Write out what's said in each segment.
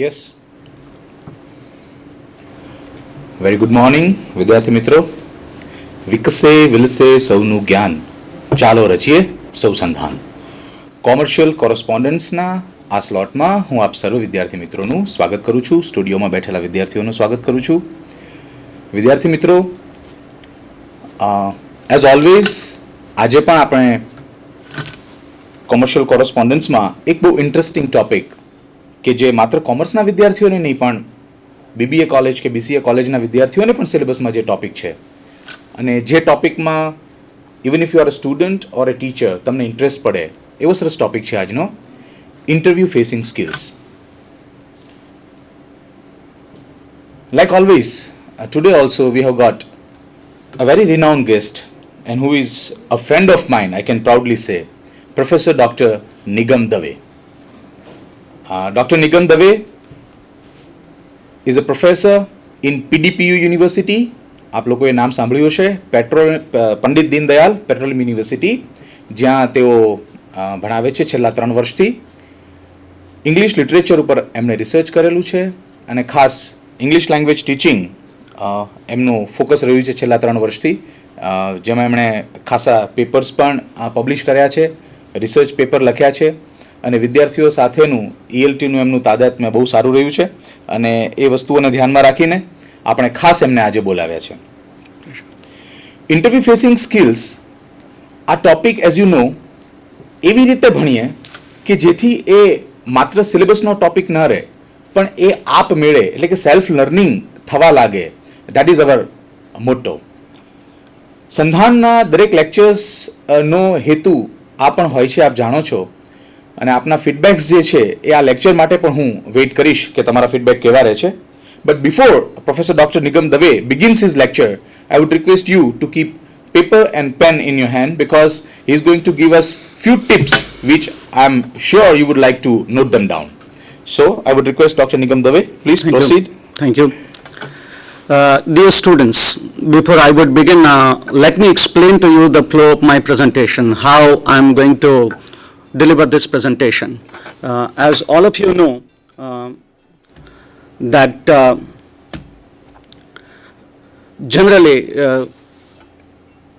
Yes very good morning વિદ્યાર્થી મિત્રો. વિકસે વિલસે સૌનું જ્ઞાન, ચાલો રચીએ સૌ સંધાન. કોમર્શિયલ કોરસ્પોન્ડન્સના આ સ્લોટમાં હું આપ સર્વ વિદ્યાર્થી મિત્રોનું સ્વાગત કરું છું. સ્ટુડિયોમાં બેઠેલા વિદ્યાર્થીઓનું સ્વાગત કરું છું. વિદ્યાર્થી મિત્રો, એઝ ઓલવેઝ આજે પણ આપણે કોમર્શિયલ કોરસ્પોન્ડન્સમાં એક બહુ ઇન્ટરેસ્ટિંગ ટોપિક કે જે માત્ર કોમર્સના વિદ્યાર્થીઓને નહીં પણ બીબીએ કોલેજ કે બીસીએ કોલેજના વિદ્યાર્થીઓને પણ સિલેબસમાં જે ટોપિક છે અને જે ટોપિકમાં even if you are a student or a teacher તમને ઇન્ટરેસ્ટ પડે એવો સરસ ટોપિક છે આજનો, interview facing skills. Like always, today also we have got a very renowned guest and who is a friend of mine, I can proudly say, Professor Dr. Nigam Dave. Dr. Nigam Dave is a professor in PDPU University. આપ લોકોએ નામ સાંભળ્યું હશે, Pandit Deendayal petroleum university, જ્યાં તેઓ ભણાવે છે છેલ્લા 3 વર્ષથી. ઇંગ્લિશ લિટરેચર ઉપર એમણે રિસર્ચ કરેલું છે અને ખાસ ઇંગ્લિશ લેંગ્વેજ ટીચિંગ એમનું ફોકસ રહ્યું છે છેલ્લા 3 વર્ષથી, જેમાં એમણે ખાસા પેપર્સ પણ પબ્લિશ કર્યા છે, રિસર્ચ પેપર લખ્યા છે અને વિદ્યાર્થીઓ સાથેનું ELTનું એમનું તાદાત્મ્ય બહુ સારું રહ્યું છે અને એ વસ્તુઓને ધ્યાનમાં રાખીને આપણે ખાસ એમને આજે બોલાવ્યા છે. ઇન્ટરવ્યૂ ફેસિંગ સ્કિલ્સ આ ટોપિક એઝ યુ નો એવી રીતે ભણીએ કે જેથી એ માત્ર સિલેબસનો ટોપિક ન રહે પણ એ આપમેળે એટલે કે સેલ્ફ લર્નિંગ થવા લાગે. દેટ ઇઝ અવર મોટો. સંધાનના દરેક લેક્ચર્સનો હેતુ આ પણ હોય છે, આપ જાણો છો, અને આપના ફીડબેક્સ જે છે એ આ લેક્ચર માટે પણ હું વેઇટ કરીશ કે તમારા ફીડબેક કેવા રહે છે. But before professor doctor Nigam Dave begins his lecture, I would request you to keep paper and pen in your hand because he is going to give us few tips which I am sure you would like to note them down. So I would request Dr. Nigam Dave, please proceed. Thank you. Dear students, before I would begin, let me explain to you the flow of my presentation, how I am going to deliver this presentation. As all of you know, that generally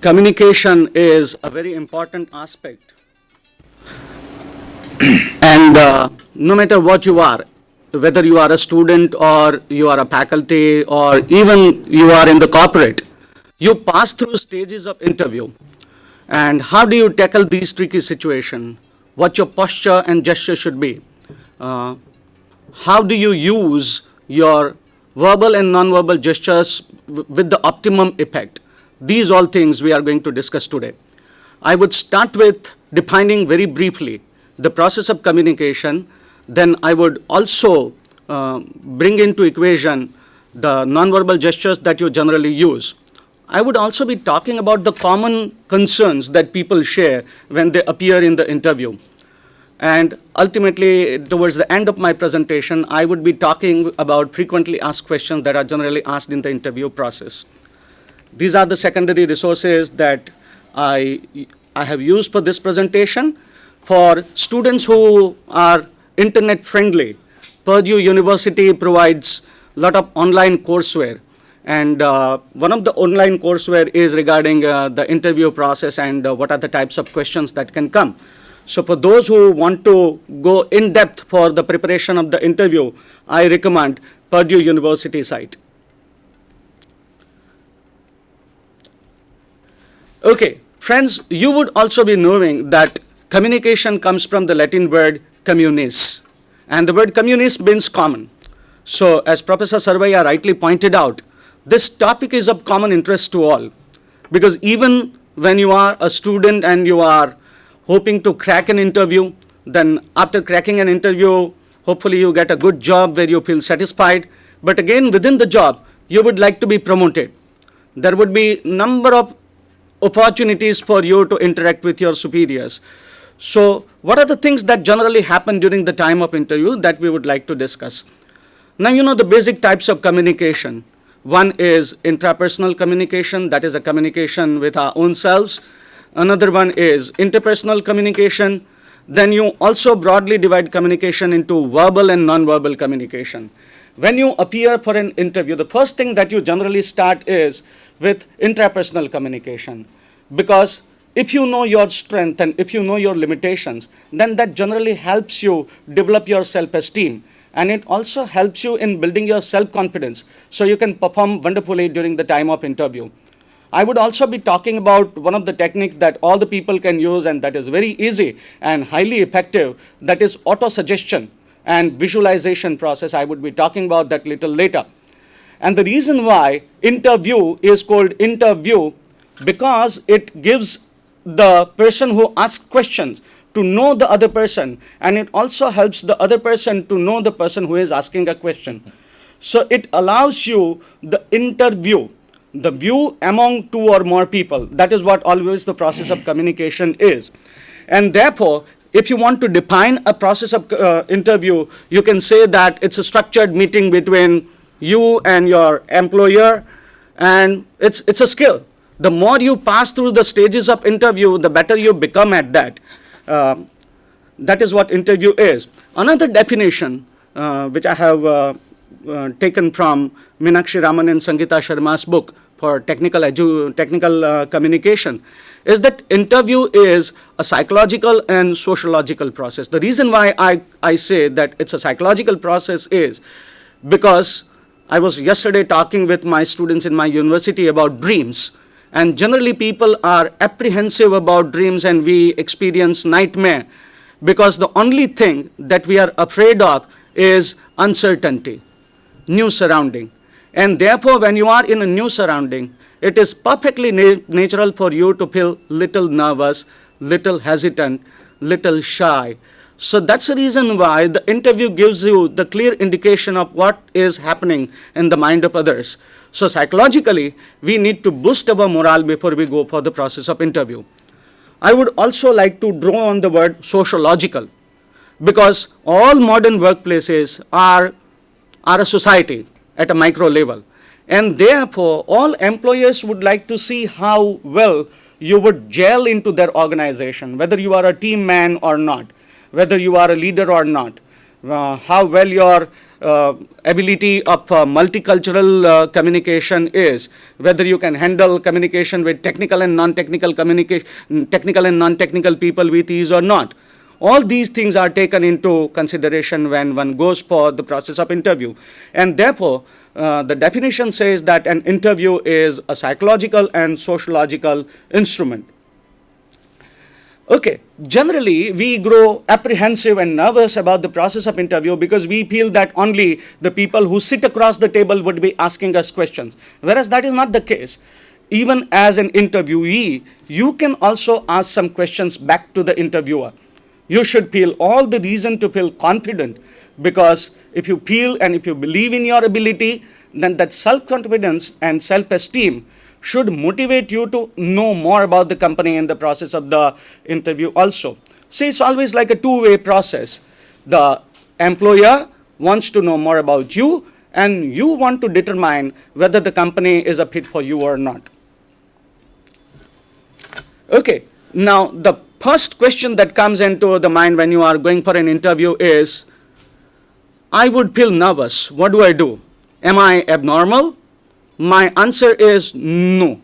communication is a very important aspect, and no matter what you are, whether you are a student or you are a faculty or even you are in the corporate, you pass through stages of interview. And how do you tackle these tricky situations? What your posture and gesture should be? How do you use your verbal and non-verbal gestures with the optimum effect? These all things we are going to discuss today. I would start with defining very briefly the process of communication. Then I would also bring into equation the non-verbal gestures that you generally use. I would also be talking about the common concerns that people share when they appear in the interview. And ultimately, towards the end of my presentation, I would be talking about frequently asked questions that are generally asked in the interview process. These are the secondary resources that I have used for this presentation. For students who are internet friendly, Purdue University provides a lot of online courseware, and one of the online courseware is regarding the interview process and what are the types of questions that can come. So for those who want to go in depth for the preparation of the interview, I recommend Purdue University site. Okay, friends, you would also be knowing that communication comes from the Latin word communis, and the word communis means common. So as Professor Sarvaiya rightly pointed out, this topic is of common interest to all, because even when you are a student and you are hoping to crack an interview, then after cracking an interview, hopefully you get a good job where you feel satisfied, but again within the job, you would like to be promoted. There would be number of opportunities for you to interact with your superiors. So what are the things that generally happen during the time of interview that we would like to discuss? Now, you know the basic types of communication. One is intrapersonal communication, that is a communication with our own selves. Another one is interpersonal communication. then you also broadly divide communication into verbal and non-verbal communication. When you appear for an interview, the first thing that you generally start is with intrapersonal communication. Because if you know your strength and if you know your limitations, then that generally helps you develop your self-esteem. And it also helps you in building your self-confidence so you can perform wonderfully during the time of interview. I would also be talking about one of the techniques that all the people can use and that is very easy and highly effective, that is auto-suggestion and visualization process. I would be talking about that little later. And the reason why interview is called interview, because it gives the person who asks questions to know the other person, and it also helps the other person to know the person who is asking a question. So it allows you the interview, the view among two or more people. That is what always the process of communication is. And therefore, if you want to define a process of interview, you can say that it's a structured meeting between you and your employer, and it's a skill. The more you pass through the stages of interview, the better you become at that. That is what interview is. Another definition, which I have taken from Meenakshi Raman and Sangeeta Sharma's book for technical communication, is that interview is a psychological and sociological process. The reason why I say that it's a psychological process is because I was yesterday talking with my students in my university about dreams. And generally people are apprehensive about dreams and we experience nightmare because the only thing that we are afraid of is uncertainty, new surrounding. And therefore, when you are in a new surrounding, it is perfectly natural for you to feel little nervous, little hesitant, little shy. So that's the reason why the interview gives you the clear indication of what is happening in the mind of others. So psychologically, we need to boost our morale before we go for the process of interview. I would also like to draw on the word sociological, because all modern workplaces are a society at a micro level. And therefore, all employers would like to see how well you would gel into their organization, whether you are a team man or not, whether you are a leader or not, how well your ability of multicultural communication is, whether you can handle communication with technical and non-technical technical and non-technical people with ease or not. All these things are taken into consideration when one goes for the process of interview. And therefore, the definition says that an interview is a psychological and sociological instrument. Okay, generally we grow apprehensive and nervous about the process of interview because we feel that only the people who sit across the table would be asking us questions, whereas that is not the case. Even as an interviewee, you can also ask some questions back to the interviewer. You should feel all the reason to feel confident, because if you feel and if you believe in your ability, then that self-confidence and self-esteem should motivate you to know more about the company in the process of the interview also. See, it's always like a two-way process. The employer wants to know more about you, and you want to determine whether the company is a fit for you or not. Okay, now the first question that comes into the mind when you are going for an interview is, I would feel nervous. What do I do? Am I abnormal? My answer is no.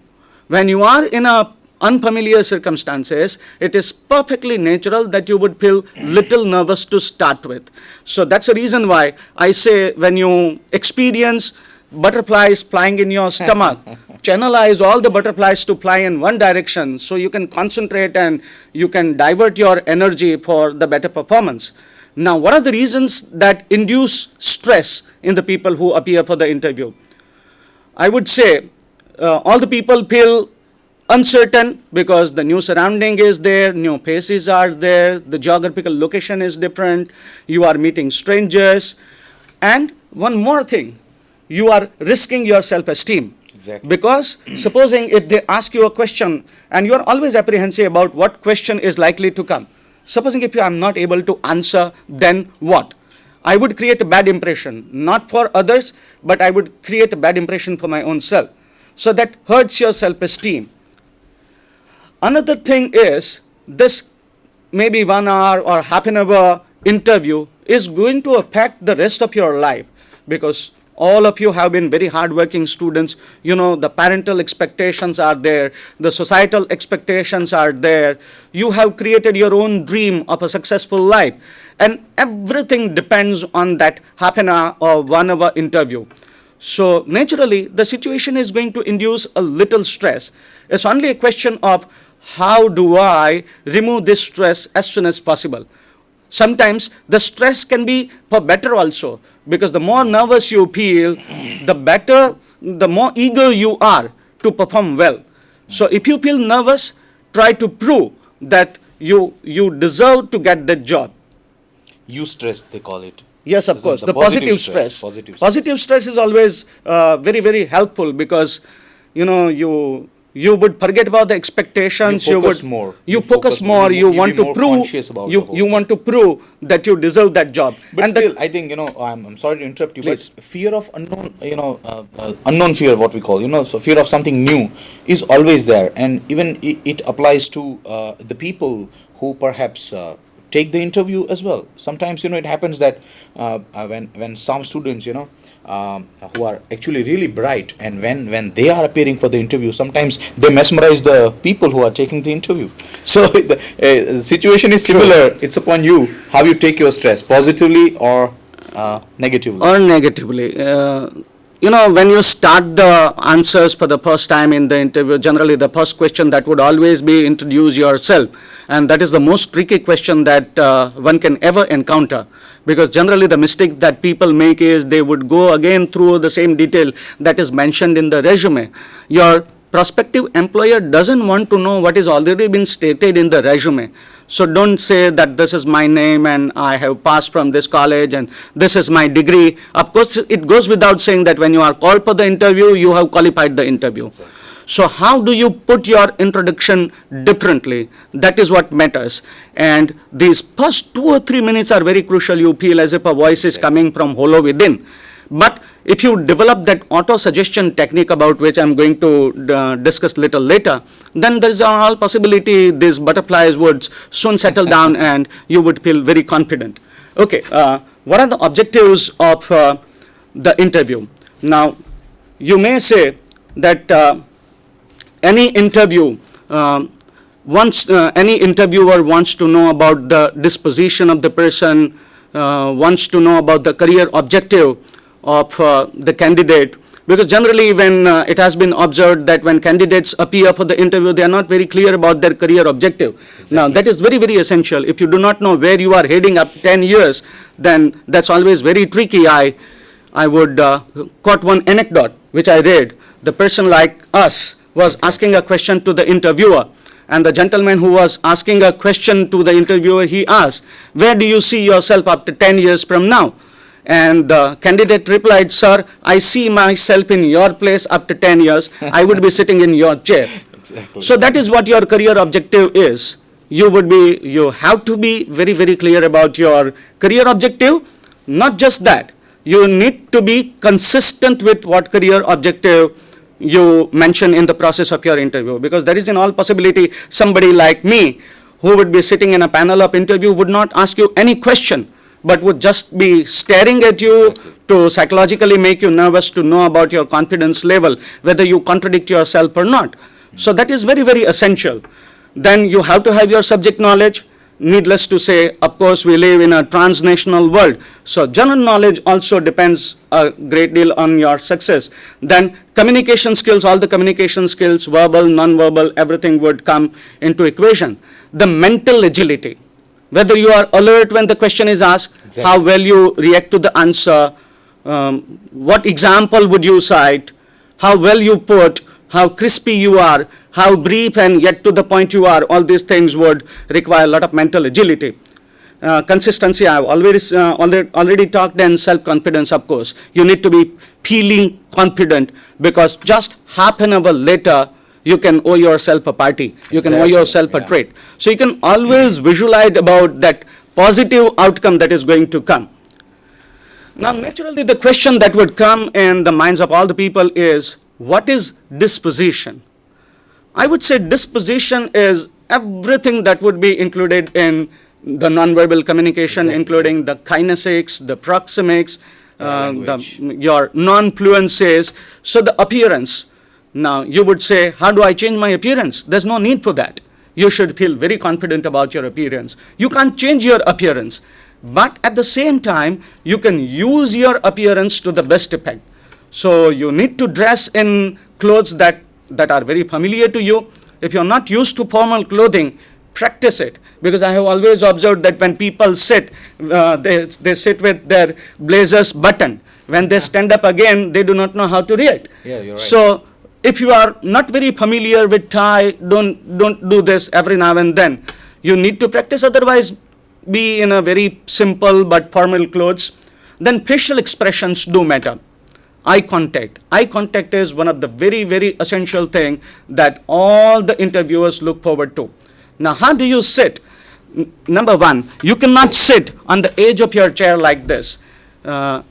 When you are in a unfamiliar circumstances, it is perfectly natural that you would feel little nervous to start with. So that's the reason why I say when you experience butterflies flying in your stomach, channelize all the butterflies to fly in one direction so you can concentrate and you can divert your energy for the better performance. Now, what are the reasons that induce stress in the people who appear for the interview? I would say all the people feel uncertain because the new surrounding is there, new faces are there, the geographical location is different, you are meeting strangers, and one more thing, you are risking your self-esteem. Exactly. Because supposing if they ask you a question and you are always apprehensive about what question is likely to come, supposing if you are not able to answer, then what? I would create a bad impression, not for others, but I would create a bad impression for my own self. So that hurts your self-esteem. Another thing is this maybe 1 hour or half an hour interview is going to affect the rest of your life, because all of you have been very hardworking students. You know, the parental expectations are there, the societal expectations are there. You have created your own dream of a successful life, and everything depends on that half an hour or 1 hour interview. So naturally, the situation is going to induce a little stress. It's only a question of how do I remove this stress as soon as possible. Sometimes the stress can be for better also, because the more nervous you feel, the better, the more eager you are to perform well. So if you feel nervous, try to prove that you deserve to get that job. Eustress, they call it. Yes, of Isn't course, the the positive positive stress, stress. positive stress. Positive stress is always very, very helpful, because, you know, you would forget about the expectations. You focus would, more. You You focus focus more. more. You You want be to more prove. conscious about the You whole you want to prove that you deserve that job. But And still, that, I think, I'm sorry to interrupt you, Please. but fear of unknown, unknown fear, what we call, so fear of something new is always there. And even it applies to the people who perhaps take the interview as well. Sometimes, it happens that when some students, who are actually really bright, and when they are appearing for the interview, sometimes they mesmerize the people who are taking the interview. So the situation is similar. It's upon you how you take your stress, positively or negatively. or negatively. You know, when you start the answers for the first time in the interview, generally the first question that would always be introduce yourself. And that is the most tricky question that one can ever encounter. Because generally the mistake that people make is they would go again through the same detail that is mentioned in the resume. Your prospective employer doesn't want to know what is already been stated in the resume. So don't say that this is my name and I have passed from this college and this is my degree. Of course, it goes without saying that when you are called for the interview, you have qualified the interview. So how do you put your introduction differently? That is what matters. And these first 2 or 3 minutes are very crucial. You feel as if a voice is coming from hollow within. But if you develop that auto-suggestion technique, about which I'm going to discuss little later, then there is all possibility these butterflies would soon settle down and you would feel very confident. Okay, what are the objectives of the interview? Now, you may say that any interviewer wants to know about the disposition of the person, wants to know about the career objective of the candidate, because generally when it has been observed that when candidates appear for the interview, they are not very clear about their career objective. Exactly. Now that is very, very essential. If you do not know where you are heading up 10 years, then that's always very tricky. I would quote one anecdote which I read. The person like us was asking a question to the interviewer, and the gentleman who was asking a question to the interviewer, he asked, "Where do you see yourself after 10 years from now?" And the candidate replied, "Sir, I see myself in your place after 10 years. I would be sitting in your chair." Exactly. So that is what your career objective is. You have to be very, very clear about your career objective. Not just that, you need to be consistent with what career objective you mention in the process of your interview, because there is in all possibility somebody like me who would be sitting in a panel of interview would not ask you any question, but would just be staring at you. Exactly. To psychologically make you nervous, to know about your confidence level, whether you contradict yourself or not. So that is very, very essential. Then you have to have your subject knowledge. Needless to say, of course, we live in a transnational world. So general knowledge also depends a great deal on your success. Then communication skills, all the communication skills, verbal, non-verbal, everything would come into equation. The mental agility, whether you are alert when the question is asked, exactly. How well you react to the answer, what example would you cite, how well you put, how crispy you are, how brief and yet to the point you are. All these things would require a lot of mental agility. Consistency, I have already talked, and self-confidence, of course. You need to be feeling confident, because just half an hour later, you can owe yourself a party. You can owe yourself a treat. So you can always visualize about that positive outcome that is going to come. Now, naturally, the question that would come in the minds of all the people is, what is disposition? I would say disposition is everything that would be included in the nonverbal communication, including the kinesics, the proxemics, your non-fluencies. So the appearance. Now, you would say, how do I change my appearance? There's no need for that. You should feel very confident about your appearance. You can't change your appearance. But at the same time, you can use your appearance to the best effect. So you need to dress in clothes that are very familiar to you. If you're not used to formal clothing, practice it. Because I have always observed that when people sit, they sit with their blazers buttoned. When they stand up again, they do not know how to react. Yeah, you're right. So if you are not very familiar with tie, don't do this every now and then. You need to practice, otherwise be in a very simple but formal clothes. Then facial expressions do matter. Eye contact. Eye contact is one of the very, very essential thing that all the interviewers look forward to. Now, how do you sit? Number one, you cannot sit on the edge of your chair like this.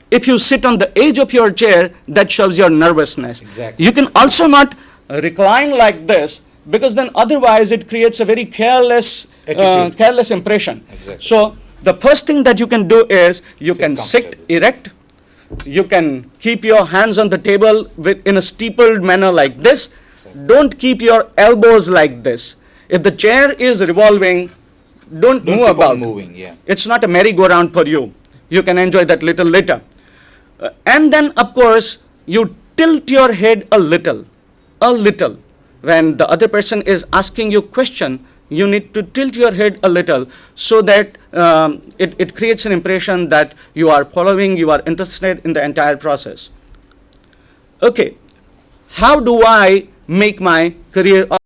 If you sit on the edge of your chair, that shows your nervousness. Exactly. You can also not recline like this, because then otherwise it creates a very careless impression. Exactly. So the first thing that you can do is you Sit can sit comfortably. erect. You can keep your hands on the table in a steepled manner like this. Don't keep your elbows like this. If the chair is revolving, don't move keep on about. moving, yeah. It's not a merry-go-round for you. You can enjoy that little later. And then, of course, you tilt your head a little. When the other person is asking you question, you need to tilt your head a little so that it creates an impression that you are following, you are interested in the entire process. Okay, how do I make my career